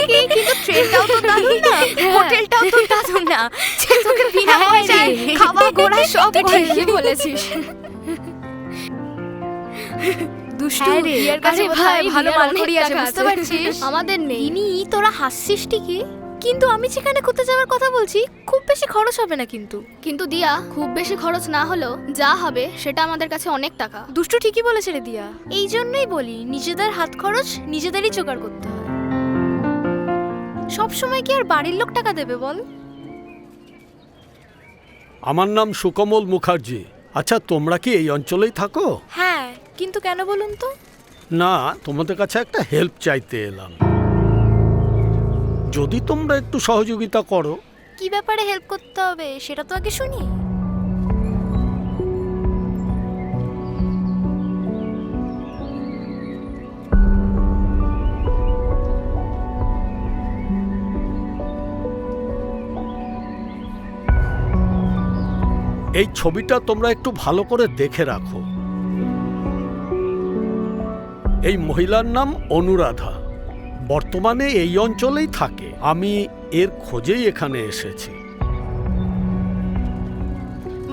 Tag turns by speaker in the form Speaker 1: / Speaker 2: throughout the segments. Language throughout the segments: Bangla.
Speaker 1: ঠিকই, কিন্তু ট্রেনটাও তো দারুণ না, হোটেলটাও তো দারুণ না, যে তোকে বিনা পয়সায় খাওয়া ঘোরা সব
Speaker 2: ঠিকই বলেছিস।
Speaker 1: দুষ্টু, রিয়ার কাছে বোধহয় ভালো মালকড়ি আছে, বুঝতে পারছিস?
Speaker 2: আমাদের নেই।
Speaker 1: ইনি তোরা হাসছিস ঠিকই, কিন্তু আমি যেখানে ঘুরতে যাওয়ার কথা বলছি খুব বেশি খরচ হবে না।
Speaker 2: কিন্তু দিয়া, খুব বেশি খরচ না হলেও যা হবে সেটা আমাদের কাছে অনেক টাকা।
Speaker 1: দুষ্টু ঠিকই বলেছে রে দিয়া, এই জন্যই বলি নিজেদের হাত খরচ নিজেদেরই জোগাড় করতে হয়। সব সময় কি আর বাড়ির লোক টাকা দেবে বল?
Speaker 3: আমার নাম সুকমল মুখার্জি। আচ্ছা, তোমরা কি এই অঞ্চলেই থাকো?
Speaker 1: হ্যাঁ, কিন্তু কেন বলুন তো?
Speaker 3: না, তোমাদের কাছে একটা হেল্প চাইতে এলাম, যদি তোমরা একটু সহযোগিতা করো।
Speaker 1: কি ব্যাপারে হেল্প করতে হবে সেটা তো আগে শুনি।
Speaker 3: এই ছবিটা তোমরা একটু ভালো করে দেখে রাখো। এই মহিলার নাম অনুরাধা, বর্তমানে এই অঞ্চলেই থাকে। আমি এর খোঁজেই এখানে এসেছি।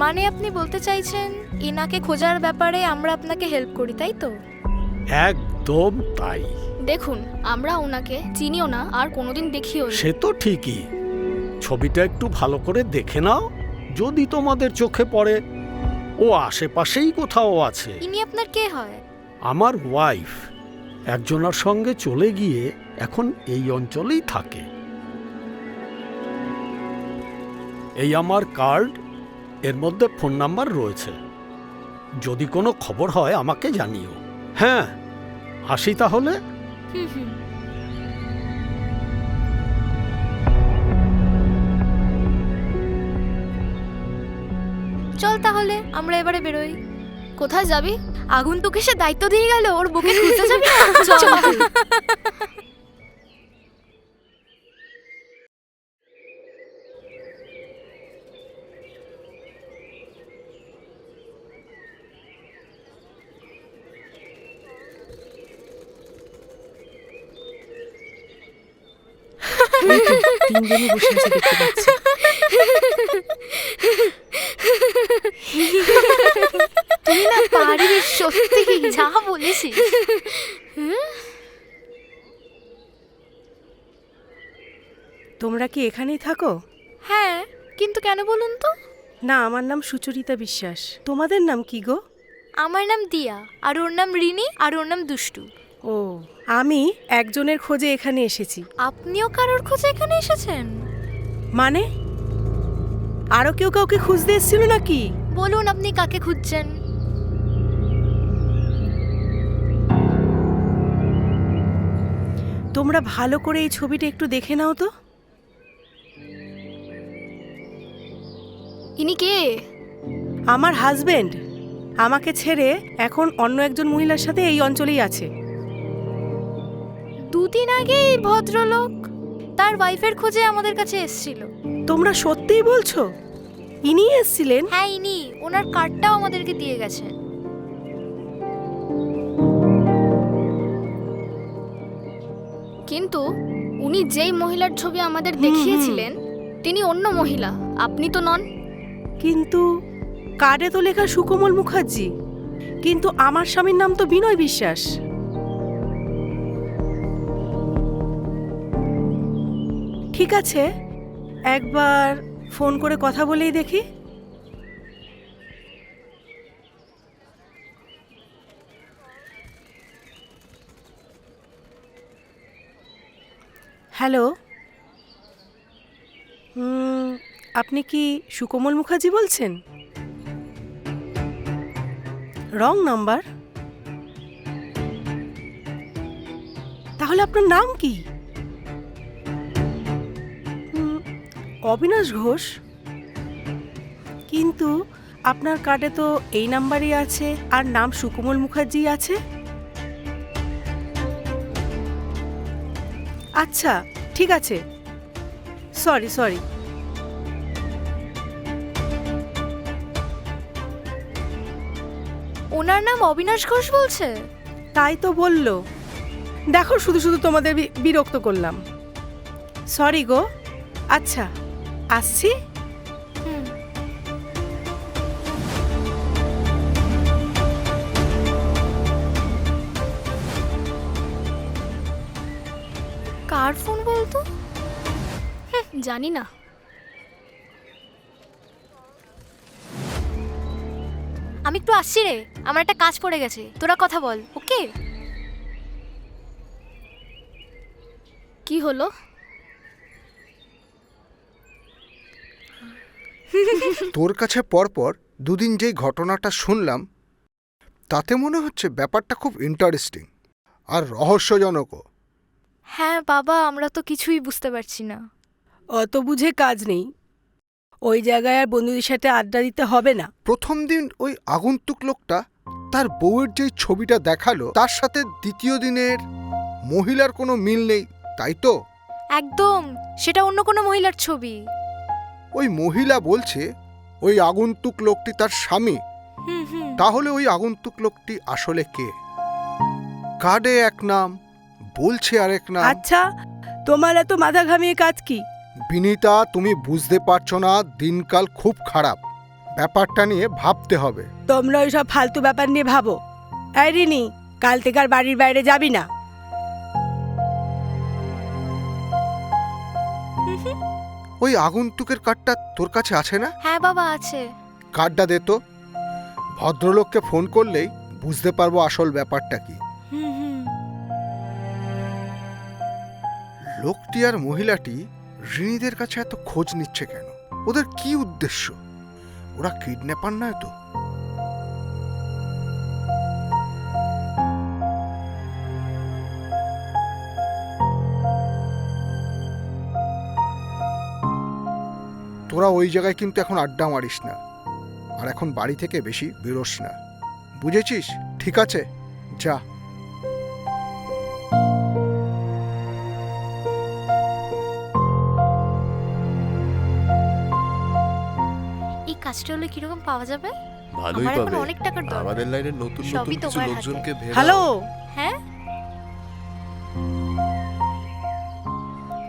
Speaker 1: মানে আপনি বলতে চাইছেন এনাকে খোঁজার ব্যাপারে আমরা আপনাকে হেল্প করি, তাই তো?
Speaker 3: একদম তাই।
Speaker 2: দেখুন, আমরা ওনাকে চিনিও না আর কোনোদিন দেখিও নি।
Speaker 3: সে তো ঠিকই, ছবিটা একটু ভালো করে দেখে নাও, যদি তোমাদের চোখে পড়ে ও আশেপাশেই কোথাও আছে।
Speaker 1: ইনি আপনার কে হয়?
Speaker 3: আমার ওয়াইফ, একজনের সঙ্গে চলে গিয়ে এখন এই অঞ্চলেই থাকে। এই আমার কার্ড, এর মধ্যে ফোন নাম্বার রয়েছে, যদি কোনো খবর হয় আমাকে জানিও। হ্যাঁ, আসি তাহলে।
Speaker 1: চল তাহলে আমরা এবারে বেরোই।
Speaker 2: কোথায় যাবি?
Speaker 1: আগুন তোকে সে দায়িত্ব দিয়ে গেল, ওর বুকে খুঁজতে যাবি না? চল।
Speaker 4: তিনজনই বসে আছে দেখতে পাচ্ছি।
Speaker 1: তুই না পারিস, সত্যি যা বলেছিস।
Speaker 4: তোমরা কি এখানেই থাকো?
Speaker 1: হ্যাঁ, কিন্তু কেন বলুন তো?
Speaker 4: না, আমার নাম সুচরিতা বিশ্বাস। তোমাদের নাম কি গো?
Speaker 1: আমার নাম দিয়া, আর ওর নাম রিনি, আর ওর নাম দুষ্টু।
Speaker 4: ও, আমি একজনের খোঁজে এখানে এসেছি।
Speaker 1: আপনিও কারোর খোঁজে এখানে এসেছেন?
Speaker 4: মানে আরো কেউ কাউকে খুঁজতে এসেছিল নাকি?
Speaker 1: বলুন আপনি কাকে খুঁজছেন?
Speaker 4: তোমরা ভালো করে এই ছবিটা একটু দেখে নাও তো।
Speaker 2: ইনি কে?
Speaker 4: আমার হাজবেন্ড আমাকে ছেড়ে এখন অন্য একজন মহিলার সাথে এই অঞ্চলেই আছে।
Speaker 1: দুদিন আগে এই ভদ্রলোক তার ওয়াইফের খোঁজে আমাদের কাছে এসেছিল।
Speaker 4: তোমরা সত্যিই বলছো ইনি এসেছিলেন?
Speaker 1: হ্যাঁ, ইনি, ওনার কার্ডটাও আমাদেরকে দিয়ে গেছেন।
Speaker 2: কিন্তু উনি যেই মহিলার ছবি আমাদের দেখিয়েছিলেন তিনি অন্য মহিলা, আপনি তো নন।
Speaker 4: কিন্তু কার্ডে তো লেখা সুকমল মুখার্জি, কিন্তু আমার স্বামীর নাম তো বিনয় বিশ্বাস। ঠিক আছে, একবার ফোন করে কথা বলেই দেখি। হ্যালো, আপনি কি সুকমল মুখার্জি বলছেন? Wrong number. তাহলে আপনার নাম কি? অবিনাশ ঘোষ। কিন্তু আপনার কার্ডে তো এই নাম্বারই আছে আর নাম সুকমল মুখার্জি আছে। আচ্ছা, ঠিক আছে, সরি।
Speaker 1: ওনার নাম অবিনাশ ঘোষ বলছে?
Speaker 4: তাই তো বললো। দেখো, শুধু তোমাদের বিরক্ত করলাম। সরি গো। আচ্ছা, আসছি।
Speaker 1: হুম। কার ফোন বলতো?
Speaker 2: জানি না।
Speaker 1: আমি একটু আসছি রে, আমার একটা কাজ পড়ে গেছে, তোরা কথা বল, ওকে?
Speaker 2: কি হলো?
Speaker 5: তোর কাছে পরপর দুদিন যেই ঘটনাটা শুনলাম তাতে মনে হচ্ছে ব্যাপারটা খুব ইন্টারেস্টিং আর রহস্যজনকও।
Speaker 1: হ্যাঁ বাবা, আমরা তো কিছুই বুঝতে পারছি না।
Speaker 4: অত বুঝে কাজ নেই, ওই জায়গায় আর বন্ধুদের সাথে আড্ডা দিতে হবে না।
Speaker 5: প্রথম দিন ওই আগন্তুক লোকটা তার বউয়ের যেই ছবিটা দেখালো তার সাথে দ্বিতীয় দিনের মহিলার কোনো মিল নেই, তাই তো?
Speaker 1: একদম, সেটা অন্য কোনো মহিলার ছবি।
Speaker 5: ওই মহিলা বলছে ওই আগন্তুক লোকটি তার স্বামী।
Speaker 1: হুম হুম।
Speaker 5: তাহলে ওই আগন্তুক লোকটি আসলে কে? কার্ডে এক নাম, বলছে আরেক নাম।
Speaker 4: আচ্ছা, তোমার এত মাথা ঘামিয়ে কাজ কি?
Speaker 5: বিনীতা, তুমি বুঝতে পারছো না, দিনকাল খুব খারাপ, ব্যাপারটা নিয়ে ভাবতে হবে।
Speaker 4: তোমরা ওই সব ফালতু ব্যাপার নিয়ে ভাবো। এই রিনি, কাল থেকে আর বাড়ির বাইরে যাবি না।
Speaker 5: ওই আগন্তুকের কার্ডটা তোর কাছে আছে না?
Speaker 1: হ্যাঁ বাবা, আছে।
Speaker 5: কার্ডটা দে তো। ভদ্রলোককে ফোন করলেই বুঝতে পারবো আসল ব্যাপারটা কি।
Speaker 1: হুম হুম।
Speaker 5: লোকটি আর মহিলাটি ঋণীদের কাছে এত খোঁজ নিচ্ছে কেন? ওদের কি উদ্দেশ্য? ওরা কিডন্যাপার নয় তো? তোরা ওই জায়গায় কিন্তু এখন আড্ডা মারিস না, আর এখন বাড়ি থেকে বেশি বেরোস না, বুঝেছিস? ঠিক আছে, যা।
Speaker 1: এই কাজটা হলে কিরকম পাওয়া যাবে?
Speaker 6: ভালোই
Speaker 1: আমার এখন
Speaker 6: পাবে।
Speaker 1: অনেক টাকার দরকার।
Speaker 6: আমাদের লাইনের নতুন
Speaker 1: সবই
Speaker 6: নতুন কিছু
Speaker 1: তোমার হাতে।
Speaker 6: লোকজনকে ভেড়াও।
Speaker 4: হ্যালো,
Speaker 1: হ্যাঁ,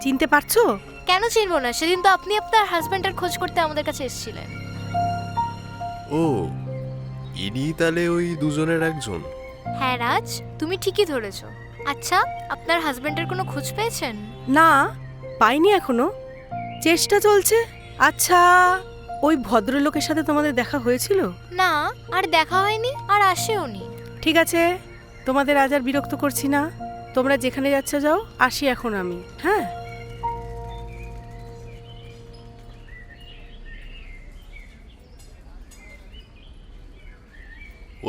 Speaker 4: চিনতে পারছো?
Speaker 1: কেন চিনবো না? সেদিন তো আপনি আপনার হাজবেন্ডের খোঁজ করতে আমাদের কাছে এসেছিলেন।
Speaker 6: ও, ইনি তাহলে ওই দুজনের একজন।
Speaker 1: হ্যাঁ রাজ, তুমি ঠিকই ধরেছো। আচ্ছা, আপনার হাজবেন্ডের কোনো খোঁজ পেয়েছেন?
Speaker 4: না, পাইনি এখনো, চেষ্টা চলছে। আচ্ছা, ওই ভদ্রলোকের সাথে তোমাদের দেখা হয়েছিল?
Speaker 1: না, আর দেখা হয়নি, আর আসেওনি।
Speaker 4: ঠিক আছে, তোমাদের আজ আর বিরক্ত করছি না, তোমরা যেখানে যাচ্ছ যাও, আসি এখন আমি। হ্যাঁ,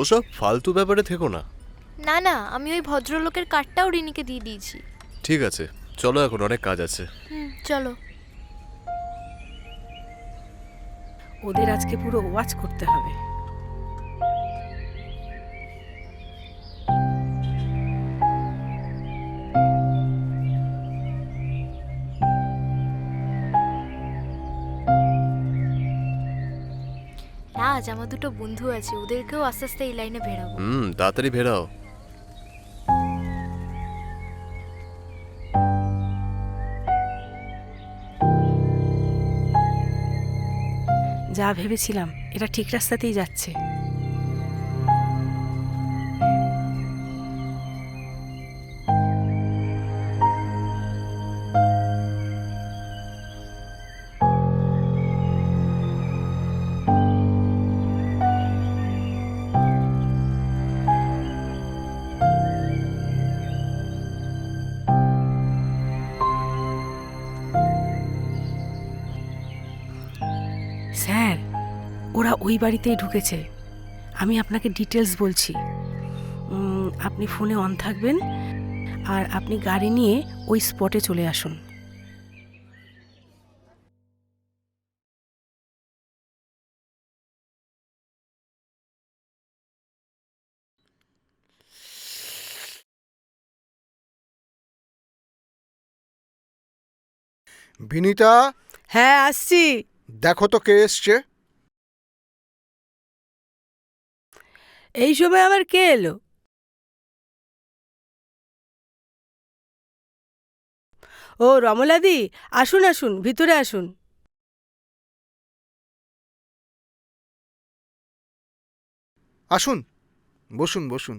Speaker 6: ওসব ফালতু ব্যাপারে থেকো না।
Speaker 1: না না, আমি ওই ভদ্রলোকের কার্ডটাও রিনিকে দিয়ে দিয়েছি।
Speaker 6: ঠিক আছে, চলো, এখন অনেক কাজ আছে।
Speaker 1: হুম, চলো।
Speaker 4: ওদের আজকে পুরো ওয়াচ করতে হবে।
Speaker 1: রাজ, আমার দুটো বন্ধু আছে, ওদেরকেও আস্তে আস্তে এই লাইনে ভেড়াবো।
Speaker 6: তাড়াতাড়ি ভেড়াও।
Speaker 4: যা ভেবেছিলাম, এটা ঠিক রাস্তাতেই যাচ্ছে। স্যার, ওরা ওই বাড়িতেই ঢুকেছে। আমি আপনাকে ডিটেলস বলছি। আপনি ফোনে অন থাকবেন, আর আপনি গাড়ি নিয়ে ওই স্পটে চলে আসুন।
Speaker 5: বিনীতা,
Speaker 4: হ্যাঁ, আসছি।
Speaker 5: দেখো তো কে এসছে।
Speaker 4: এই সময় আবার কে এলো? ও রমলাদি, আসুন আসুন, ভিতরে আসুন।
Speaker 5: আসুন, বসুন বসুন।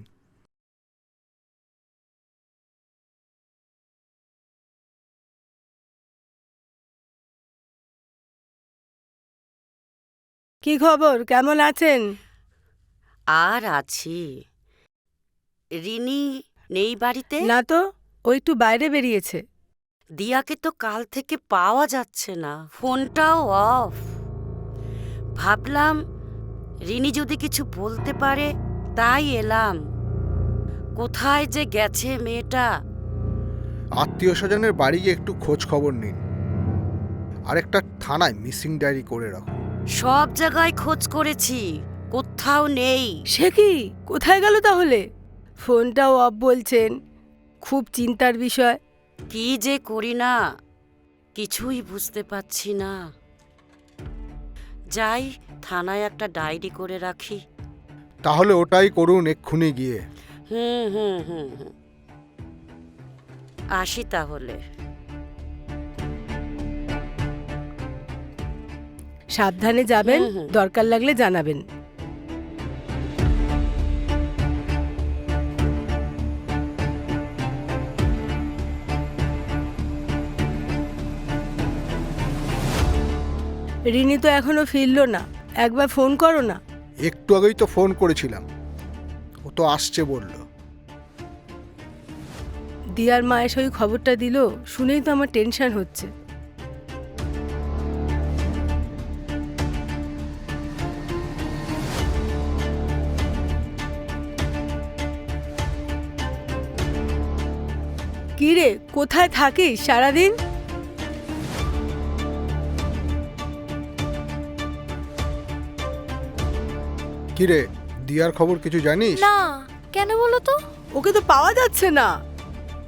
Speaker 4: কি খবর, কেমন আছেন?
Speaker 7: আর আছি। রিনি নেই বাড়িতে?
Speaker 4: না তো, ও একটু বাইরে বেরিয়েছে।
Speaker 7: দিয়াকে তো কাল থেকে পাওয়া যাচ্ছে না, ফোনটাও অফ। ভাবলাম রিনি যদি কিছু বলতে পারে, তাই এলাম। কোথায় যে গেছে মেয়েটা।
Speaker 5: আত্মীয় স্বজনের বাড়ি গিয়ে একটু খোঁজ খবর নিন, আর একটা থানায় মিসিং ডায়েরি করে রাখুন।
Speaker 7: সব জায়গায় খোঁজ করেছি, কোথাও নেই।
Speaker 4: সে কি, কোথায় গেল তাহলে? ফোনটাও অফ বলছেন, খুব চিন্তার বিষয়।
Speaker 7: কি যে করি না, কিছুই বুঝতে পারছি না। যাই, থানায় একটা ডায়েরি করে রাখি।
Speaker 5: তাহলে ওটাই করুন এক্ষুনি গিয়ে।
Speaker 7: হুম হুম হুম হুম, আসি তাহলে।
Speaker 4: সাবধানে যাবেন,
Speaker 7: হুম, হুম।
Speaker 4: দরকার লাগলে জানাবেন। রিনি তো এখনো ফিরলো না, একবার ফোন করো না।
Speaker 5: একটু আগেই তো ফোন করেছিলাম, ও তো আসছে বলল।
Speaker 4: দিয়ার মা এসে ওই খবরটা দিল, শুনেই তো আমার টেনশন হচ্ছে। কি রে, কোথায় থাকিস সারাদিন?
Speaker 5: কিরে, দিয়ার খবর কিছু জানিস?
Speaker 1: না, কেন বলো তো?
Speaker 4: ওকে তো পাওয়া যাচ্ছে না।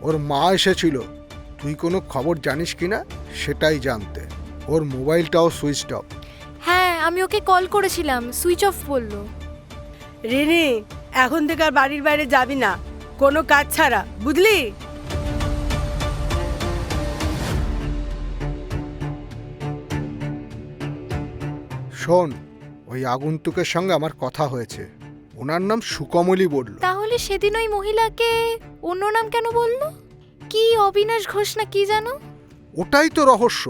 Speaker 5: ওর মা এসেছিল, তুই কোনো খবর জানিস কিনা সেটাই জানতে। ওর মোবাইলটাও সুইচ অফ।
Speaker 1: হ্যাঁ, আমি ওকে কল করেছিলাম, সুইচ অফ বললো।
Speaker 4: রিনি, এখন থেকে আর বাড়ির বাইরে যাবি না, কোনো কাজ ছাড়া, বুঝলি?
Speaker 5: শোন, ওই আগন্তুকের সঙ্গে আমার কথা হয়েছে, ওনার নাম সুকমলি বলল।
Speaker 1: তাহলে সেদিন ওই মহিলাকে অন্য নাম কেন বললো? কি অবিনাশ ঘোষ না কি জানো?
Speaker 5: ওটাই তো রহস্য।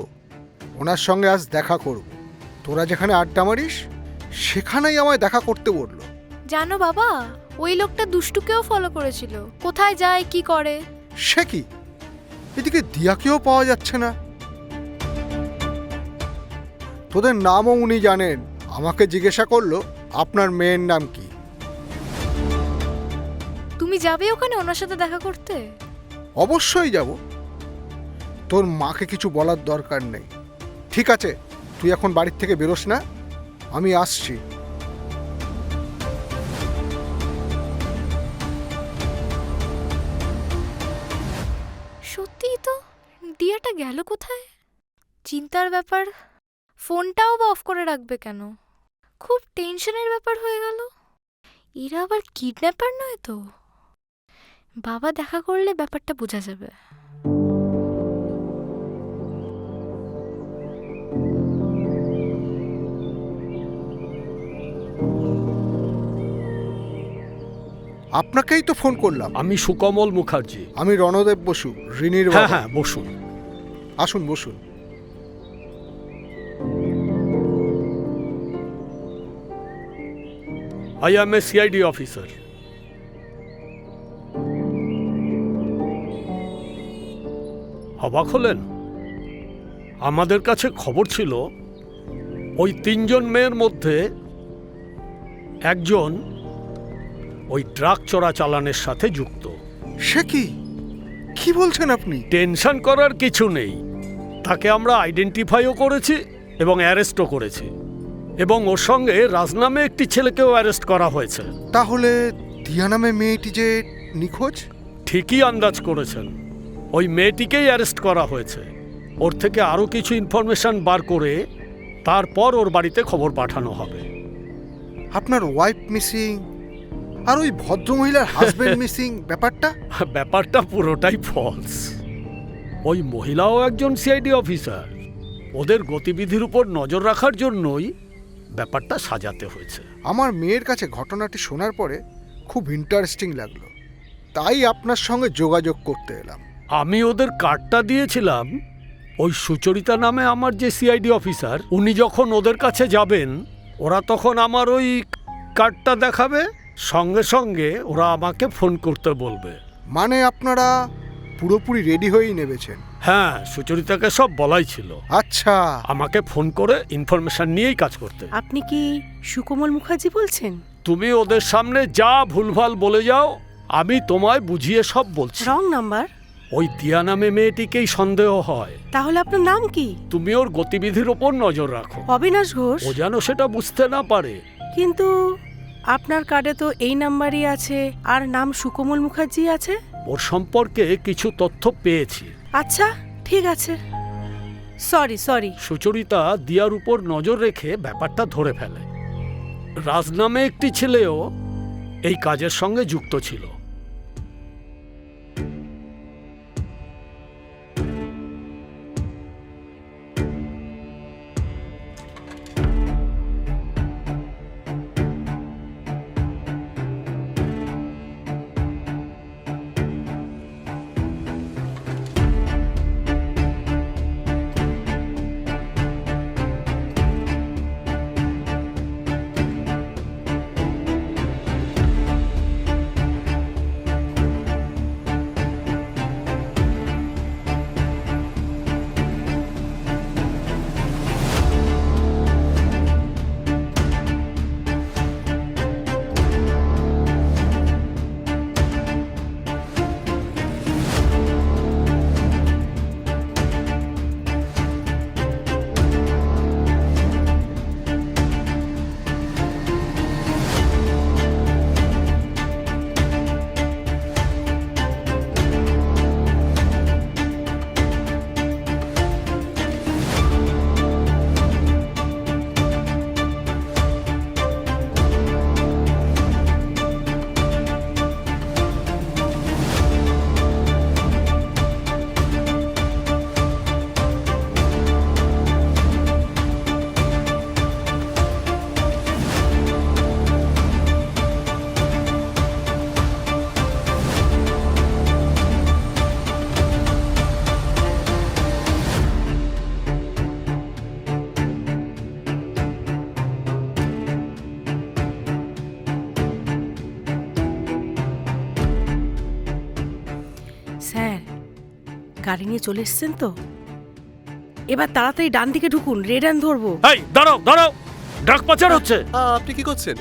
Speaker 5: ওনার সঙ্গে আজ দেখা করব। তোরা যেখানে আড্ডা মারিস সেখানেই আমায় দেখা করতে বলল।
Speaker 1: জানো বাবা, ওই লোকটা দুষ্টুকেও ফলো করেছিল, কোথায় যায় কি করে।
Speaker 5: সে কি, এদিকে দিয়াকেও পাওয়া যাচ্ছে না। তোদের নামও উনি জানেন। আমাকে জিজ্ঞাসা করলো আপনার মেয়ের নাম কি।
Speaker 1: তুমি যাবে ওখানে ওনার সাথে দেখা করতে?
Speaker 5: অবশ্যই যাব, তোর মাকে কিছু বলার দরকার নেই। ঠিক আছে, তুই এখন বাড়ির থেকে বেরোস না, আমি আসছি।
Speaker 1: সত্যিই তো, দিয়াটা গেল কোথায়? চিন্তার ব্যাপার। ফোনটাও বা অফ করে রাখবে কেন? খুব টেনশনের ব্যাপার হয়ে গেল। এরা আবার কিডন্যাপার নয় তো? বাবা দেখা করলে ব্যাপারটা বোঝা যাবে।
Speaker 5: আপনাকেই তো ফোন করলাম।
Speaker 3: আমি সুকমল মুখার্জি।
Speaker 5: আমি রণদেব বসু, রিনির
Speaker 3: হ্যাঁ
Speaker 5: বাবা।
Speaker 3: হ্যাঁ, বসুন।
Speaker 5: আসুন বসুন।
Speaker 3: I am a CID officer. অবাক হলেন? আমাদের কাছে খবর ছিল ওই 3 জন মেয়ের মধ্যে একজন ওই ড্রাগ চোরাচালানের সাথে যুক্ত।
Speaker 5: সে কি, কি বলছেন আপনি?
Speaker 3: টেনশন করার কিছু নেই, তাকে আমরা আইডেন্টিফাইও করেছি এবং অ্যারেস্টও করেছি, এবং ওর সঙ্গে রাজ নামে একটি ছেলেকেও অ্যারেস্ট করা হয়েছে।
Speaker 5: তাহলে দিয়া নামে মেয়েটি যে নিখোঁজ?
Speaker 3: ঠিকই আন্দাজ করেছেন, ওই মেয়েটিকেই অ্যারেস্ট করা হয়েছে। ওর থেকে আরও কিছু ইনফরমেশন বার করে তারপর ওর বাড়িতে খবর পাঠানো হবে।
Speaker 5: আপনার ওয়াইফ মিসিং আর ওই ভদ্রমহিলার হাজবেন্ড মিসিং, ব্যাপারটা?
Speaker 3: ব্যাপারটা পুরোটাই ফলস। ওই মহিলাও একজন সিআইডি অফিসার। ওদের গতিবিধির উপর নজর রাখার জন্যই ব্যাপারটা সাজাতে হয়েছে।
Speaker 5: আমার মেয়ের কাছে ঘটনাটি শোনার পরে খুব ইন্টারেস্টিং লাগলো, তাই আপনার সঙ্গে যোগাযোগ করতে এলাম।
Speaker 3: আমি ওদের কার্ডটা দিয়েছিলাম। ওই সুচরিতা নামে আমার যে সিআইডি অফিসার, উনি যখন ওদের কাছে যাবেন, ওরা তখন আমার ওই কার্ডটা দেখাবে, সঙ্গে সঙ্গে ওরা আমাকে ফোন করতে বলবে।
Speaker 5: মানে আপনারা পুরোপুরি রেডি হয়েই নেমেছেন?
Speaker 3: হ্যাঁ, সুচরিতাকে সব বলাই ছিল।
Speaker 5: আচ্ছা,
Speaker 3: আমাকে ফোন করে ইনফরমেশন নিয়েই কাজ করতে।
Speaker 4: আপনি কি সুকোমল মুখার্জি বলছেন?
Speaker 3: তুমি ওদের সামনে যা ভুলভাল বলে যাও, আমি তোমায় বুঝিয়ে সব বলছি।
Speaker 4: Wrong number?
Speaker 3: ওই দিয়া নামে মেয়েটিকেই সন্দেহ হয়।
Speaker 4: তাহলে আপনার নাম কি?
Speaker 3: তুমি ওর গতিবিধির ওপর নজর রাখো,
Speaker 4: অবিনাশ ঘোষ।
Speaker 3: ও যেন সেটা বুঝতে না পারে।
Speaker 4: কিন্তু আপনার কার্ডে তো এই নাম্বারই আছে, আর নাম সুকোমল মুখার্জি আছে।
Speaker 3: ওর সম্পর্কে কিছু তথ্য পেয়েছি।
Speaker 4: আচ্ছা, ঠিক আছে। সরি।
Speaker 3: সুচরিতা দিয়ার উপর নজর রেখে ব্যাপারটা ধরে ফেলে। রাজ নামে একটি ছেলেও এই কাজের সঙ্গে যুক্ত ছিল।
Speaker 4: স্যার, গাড়ি নিয়ে চলে এসেছেন তো? এবার তাড়াতাড়ি ডান দিকে ঢুকুন, রেড হ্যান্ড ধরবো।
Speaker 3: এই দাঁড়াও দাঁড়াও, ড্রাগ পাচার হচ্ছে।
Speaker 6: আপনি কি করছেন?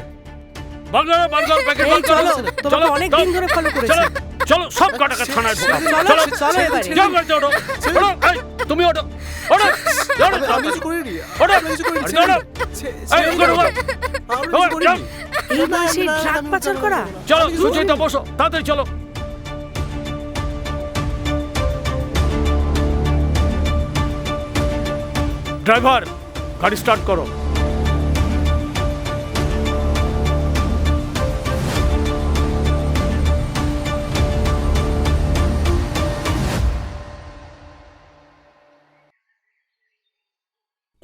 Speaker 3: বার্গার প্যাকেট
Speaker 4: এই চলো, তোমাকে অনেক দিন ধরে ফলো করেছি।
Speaker 3: চলো, সব কটাকে থানায় ঢোকাও।
Speaker 4: চলো এবারে।
Speaker 3: যাও গাড়িতে ওঠো। ওঠো, এই, তুমি ওঠো। ওঠো, ওঠো,
Speaker 6: আমি কিছু করিনি।
Speaker 3: ওঠো,
Speaker 6: আমি কিছু করিনি।
Speaker 3: ওঠো। এই, ঢোকো, ঢোকো।
Speaker 6: আমি
Speaker 3: ঢোকো,
Speaker 6: কিছু করিনি।
Speaker 4: এই বয়সে ড্রাগ পাচার করা?
Speaker 3: চলো সুচরিতা, বসো, তাড়াতাড়ি চলো। ড্রাইভার, গাড়ি স্টার্ট করো।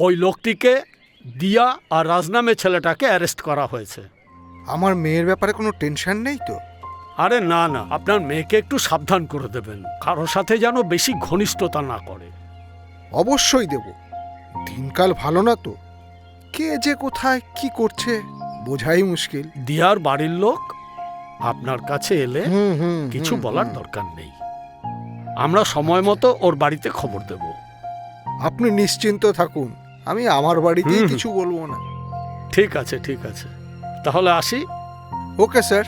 Speaker 3: ওই লোকটিকে, দিয়া আর রাজনামে ছেলেটাকে অ্যারেস্ট করা হয়েছে।
Speaker 5: আমার মেয়ের ব্যাপারে কোনো টেনশন নেই তো?
Speaker 3: আরে না না, আপনার মেয়েকে একটু সাবধান করে দেবেন, কারোর সাথে যেন বেশি ঘনিষ্ঠতা না করে।
Speaker 5: অবশ্যই দেব। দিনকাল ভালো না তো, কে যে কোথায় কি করছে বোঝাই মুশকিল।
Speaker 3: দিয়ার বাড়ির লোক আপনার কাছে এলে কিছু বলার দরকার নেই। আমরা সময় মতো ওর বাড়িতে খবর দেব।
Speaker 5: আপনি নিশ্চিন্ত থাকুন, আমি আমার বাড়িতেই কিছু বলবো না।
Speaker 3: ঠিক আছে, ঠিক আছে, তাহলে আসি।
Speaker 5: Okay sir.